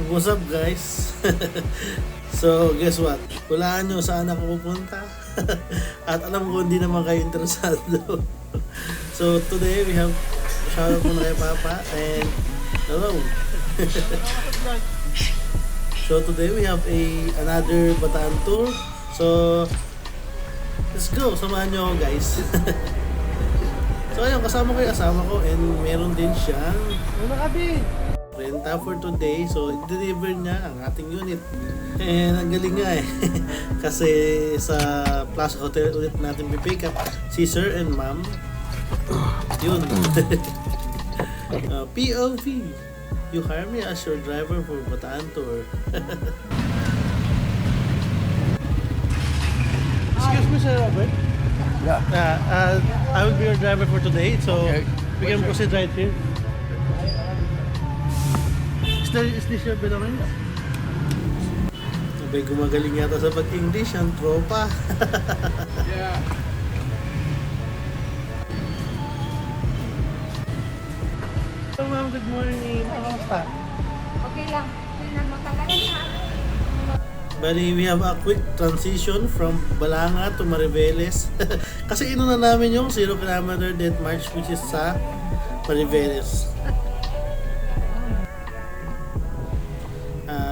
What's up guys? So guess what? Hulaan nyo saan ako pupunta. At alam ko hindi naman kayo interesado. So today we have shoutout muna kay Papa and hello. So today we have another Bataan tour. So let's go, samahan nyo ako guys. So ayun, kasama ko yung asawa ko and meron din siyang renta for today. So i-deliver niya ang ating unit. And ang galing nga eh. Kasi sa Plaza Hotel ulit natin pipick up si Sir and Ma'am. Yun. POV. You hire me as your driver for Bataan tour. Excuse me, Sir Robert. Yeah. I will be your driver for today, so Okay. we can proceed right here. Is this your belongings? Abay, gumagaling yata sa pag-English ang tropa. Yeah. So ma'am, good morning. Kamusta? Okay lang. Hindi na matagalan na. Bali, we have a quick transition from Balanga to Mariveles. Kasi inuna namin yung 0 kilometer death march which is sa Mariveles.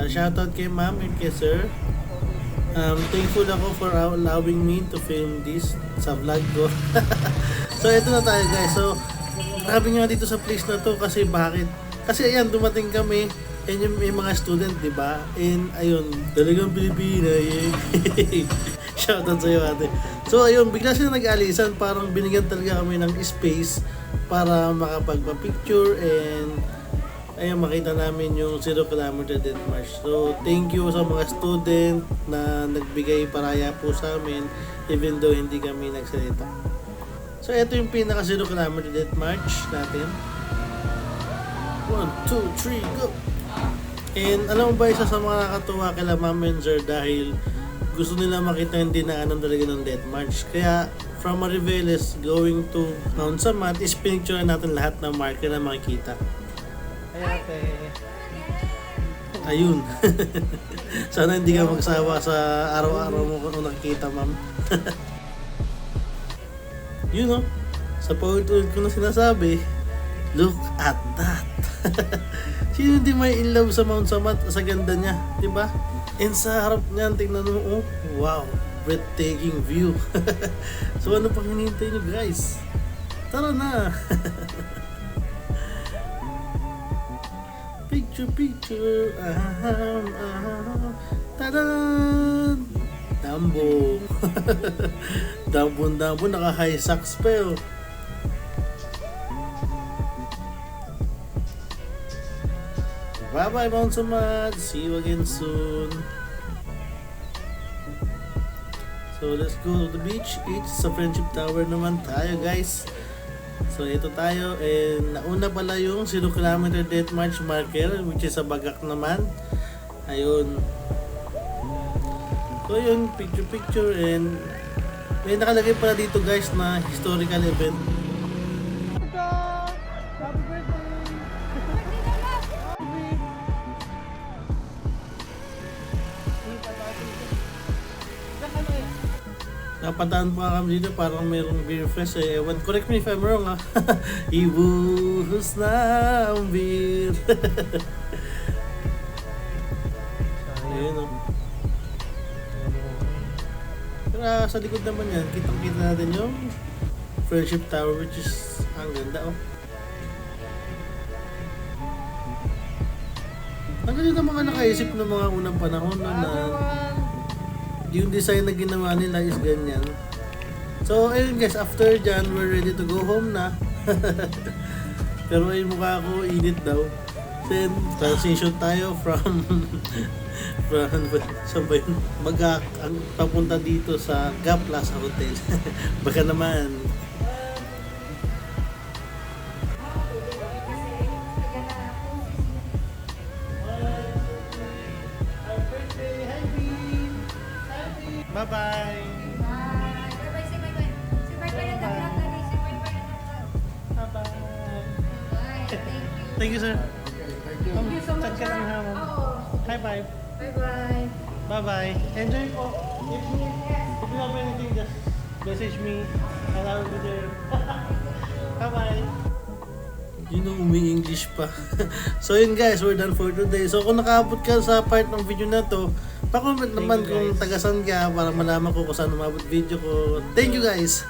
Shoutout kay ma'am and kay sir. Thankful ako for allowing me to film this sa vlog ko. So ito na tayo guys. So grabe nga dito sa place na to kasi bakit? Kasi ayan, dumating kami and yung mga student, di ba? And ayun, talagang Pilipina. Yeah. Shoutout sa'yo ate. So ayun, bigla sila nag-alisan, parang binigyan talaga kami ng space para makapagpa-picture and ayun, makita namin yung 0 kilometer death march. So thank you sa mga student na nagbigay paraya po sa amin even though hindi kami nagsalita. So ito yung pinaka 0 kilometer death march natin. 1, 2, 3, go! And alam mo ba, isa sa mga nakatuwa kila Ma'am and Sir dahil gusto nila makita yung dinaanan talaga ng death march. Kaya from Mariveles going to Mount Samat is pinicture natin lahat ng marker na makikita. Ayate. Ayun. Sana hindi ka magsawa sa araw-araw mo kung nakikita, ma'am. Yun, no? Sa paulit-ulit ko na sinasabi, look at that. Sino hindi may in love sa Mount Samat sa ganda niya, di ba? And sa harap niyan, tingnan mo, oh, wow, breathtaking view. So ano pang hinihintay niyo, guys? Tara na. Picture, picture, tadan! Dambo. Dambo, naka-high socks pa yun. Bye-bye, Mount Samat. See you again soon. So, let's go to the beach. It's sa Friendship Tower naman tayo, guys. So ito tayo and nauna pala yung 0 kilometer death march marker which is sa Bagak naman. Ayun. So yun, picture and may nakalagay pala dito guys na historical event. Napadaan pa kami dito, parang mayroong beer fest eh. Ewan, correct me if I'm wrong ha. Ibuhos na ang beer. Ayun o. Pero sa likod naman yan, kitang-kita natin yung Friendship Tower which is ang ganda oh. Ang ganda ng mga nakaisip ng mga unang panahon no, na yung design na ginawa nila is ganyan. So ayun guys, after dyan we're ready to go home na. Pero ayun, mukha ko init daw. Then transition tayo from saan ba yun? Bagak ang papunta dito sa Gap Plaza Hotel. Baka naman. Bye-bye. Bye-bye. Si Bye-bye. Si Bye-bye na nag-vlog na rin. Si Bye-bye na nag-vlog. Bye-bye. Bye. Thank you. Thank you, sir. Thank you. Thank you so much. Tag ka lang ha, ma'am. Oo. Bye-bye. Bye-bye. Bye-bye. Enjoy po. If you have anything, just message me and I will be there. Bye-bye. Yun yung umi-English pa. So yun guys, we're done for today. So kung nakaabot ka sa part ng video na to, pa-comment naman kung tagasan ka para malaman ko kung saan umabot video ko. Thank you guys.